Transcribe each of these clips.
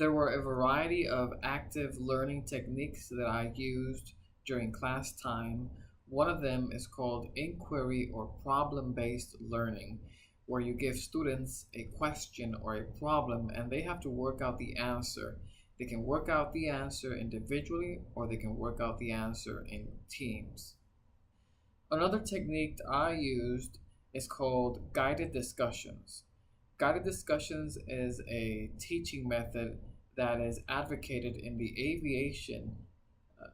There were a variety of active learning techniques that I used during class time. One of them is called inquiry or problem based learning, where you give students a question or a problem and they have to work out the answer. They can work out the answer individually or they can work out the answer in teams. Another technique I used is called guided discussions. Guided discussions is a teaching method that is advocated in the aviation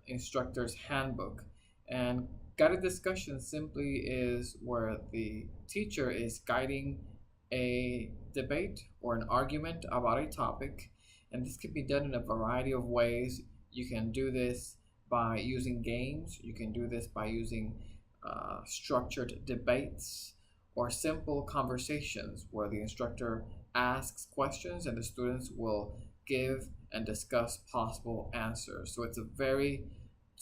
instructor's handbook. And guided discussion simply is where the teacher is guiding a debate or an argument about a topic. And this can be done in a variety of ways. You can do this by using games, you can do this by using structured debates or simple conversations where the instructor asks questions and the students will give and discuss possible answers. So it's a very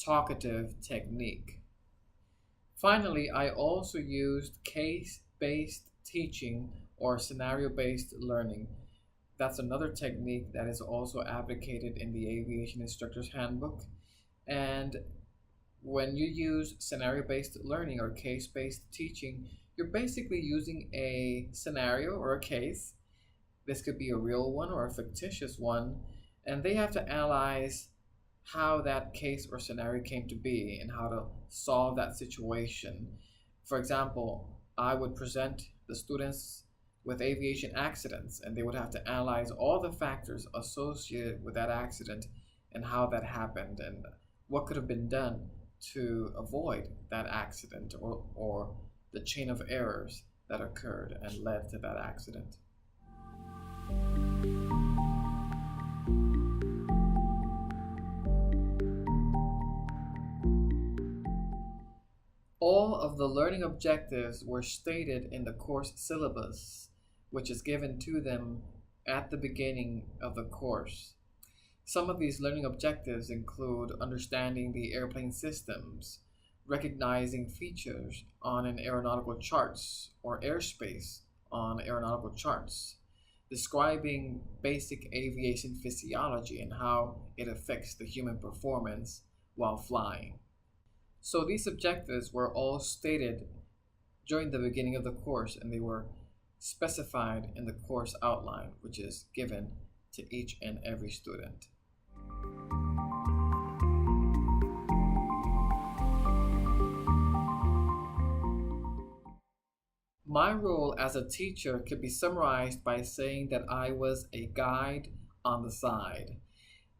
talkative technique. Finally, I also used case-based teaching or scenario-based learning. That's another technique that is also advocated in the Aviation Instructor's Handbook. And when you use scenario-based learning or case-based teaching, you're basically using a scenario or a case. This could be a real one or a fictitious one, and they have to analyze how that case or scenario came to be and how to solve that situation. For example, I would present the students with aviation accidents, and they would have to analyze all the factors associated with that accident and how that happened and what could have been done to avoid that accident or the chain of errors that occurred and led to that accident. All of the learning objectives were stated in the course syllabus, which is given to them at the beginning of the course. Some of these learning objectives include understanding the airplane systems, recognizing features on an aeronautical charts or airspace on aeronautical charts, describing basic aviation physiology and how it affects the human performance while flying. So these objectives were all stated during the beginning of the course, and they were specified in the course outline, which is given to each and every student. My role as a teacher could be summarized by saying that I was a guide on the side.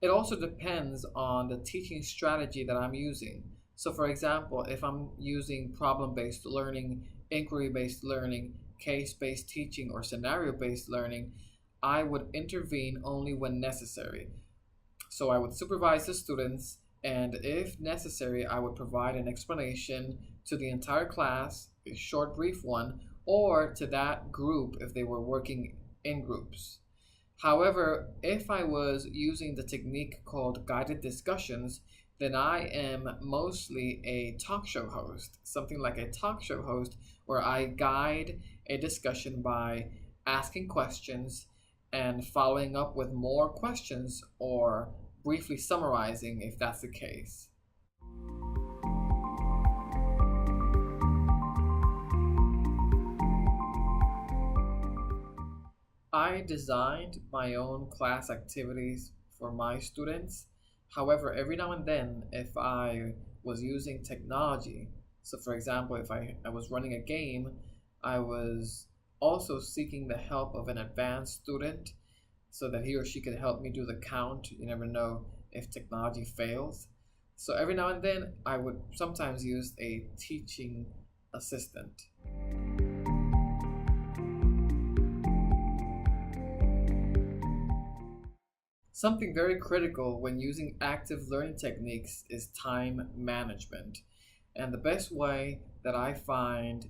It also depends on the teaching strategy that I'm using. So for example, if I'm using problem-based learning, inquiry-based learning, case-based teaching, or scenario-based learning, I would intervene only when necessary. So I would supervise the students, and if necessary, I would provide an explanation to the entire class, a short, brief one, or to that group if they were working in groups. However, if I was using the technique called guided discussions, then I am mostly a talk show host, something like a talk show host where I guide a discussion by asking questions and following up with more questions or briefly summarizing if that's the case. I designed my own class activities for my students. However, every now and then, if I was using technology, so for example, if I was running a game, I was also seeking the help of an advanced student so that he or she could help me do the count. You never know if technology fails. So every now and then, I would sometimes use a teaching assistant. Something very critical when using active learning techniques is time management. And the best way that I find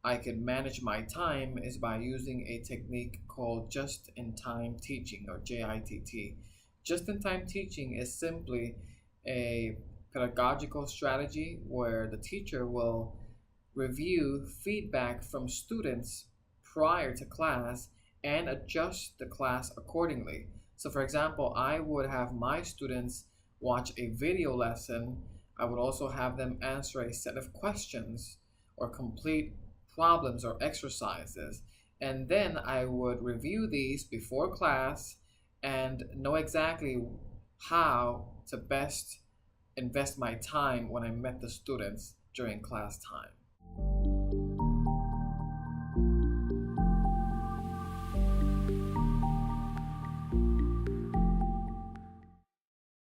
I can manage my time is by using a technique called just-in-time teaching, or JITT. Just-in-time teaching is simply a pedagogical strategy where the teacher will review feedback from students prior to class and adjust the class accordingly. So, for example, I would have my students watch a video lesson. I would also have them answer a set of questions or complete problems or exercises. And then I would review these before class and know exactly how to best invest my time when I met the students during class time.